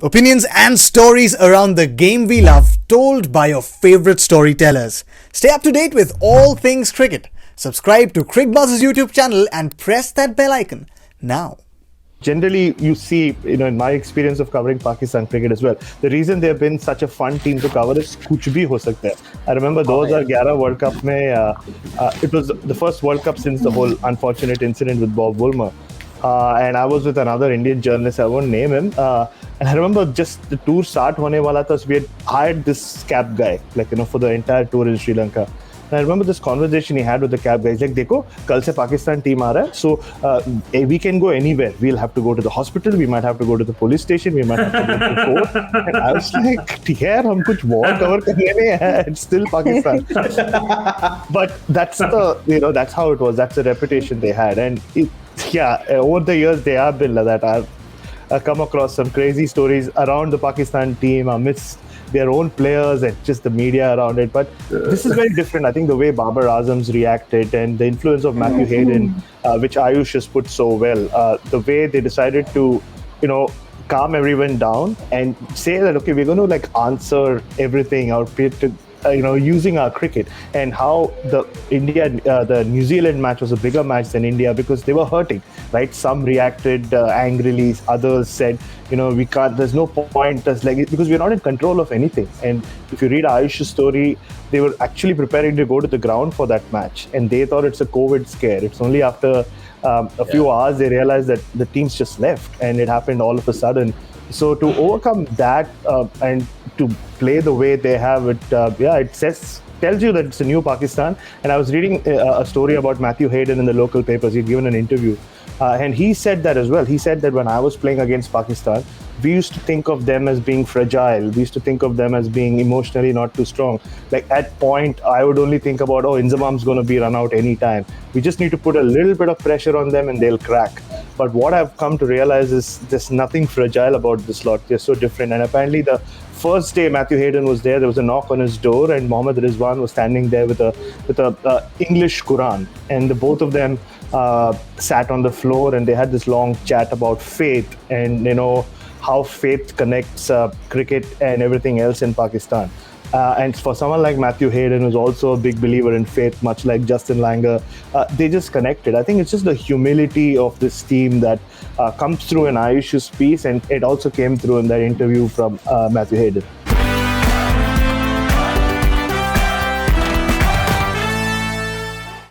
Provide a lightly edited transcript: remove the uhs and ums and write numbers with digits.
Opinions and stories around the game we love, told by your favorite storytellers. Stay up to date with all things cricket. Subscribe to Cricbuzz's YouTube channel and press that bell icon now. Generally, you see, in my experience of covering Pakistan cricket as well, the reason they've been such a fun team to cover is kuch bhi ho sakta hai. I remember 2011 World Cup it was the first World Cup since the whole unfortunate incident with Bob Woolmer. And I was with another Indian journalist, I won't name him. And I remember just the tour start hone wala tha, so we had hired this cab guy, for the entire tour in Sri Lanka. And I remember this conversation he had with the cab guy. He's like, "Dekho, kal se Pakistan team aa raha hai, so we can go anywhere. We'll have to go to the hospital. We might have to go to the police station. We might have to go to the court." And I was like, "Yaar, hum kuch war cover karne mein hai. It's still Pakistan." But that's that's how it was. That's the reputation they had. And over the years they have been like that. I've come across some crazy stories around the Pakistan team amidst their own players and just the media around it. But this is very different. I think the way Babar Azam's reacted and the influence of Matthew Hayden, which Ayush has put so well, the way they decided to, calm everyone down and say that, okay, we're going to answer everything or using our cricket, and how the New Zealand match was a bigger match than India because they were hurting, right? Some reacted angrily, others said, we can't, there's no point, because we're not in control of anything. And if you read Ayush's story, they were actually preparing to go to the ground for that match, and they thought it's a COVID scare. It's only after a few hours they realized that the teams just left, and it happened all of a sudden. So to overcome that and to play the way they have, it tells you that it's a new Pakistan. And I was reading a story about Matthew Hayden in the local papers. He'd given an interview, and he said that as well. He said that when I was playing against Pakistan, we used to think of them as being fragile. We used to think of them as being emotionally not too strong. Like at point, I would only think about, Inzamam's going to be run out anytime. We just need to put a little bit of pressure on them and they'll crack. But what I've come to realize is there's nothing fragile about this lot. They're so different. And apparently the first day Matthew Hayden was there was a knock on his door, and Mohammad Rizwan was standing there with a English Quran. And the both of them sat on the floor, and they had this long chat about faith and, how faith connects cricket and everything else in Pakistan. And for someone like Matthew Hayden, who's also a big believer in faith, much like Justin Langer, they just connected. I think it's just the humility of this team that comes through in Ayush's piece, and it also came through in that interview from Matthew Hayden.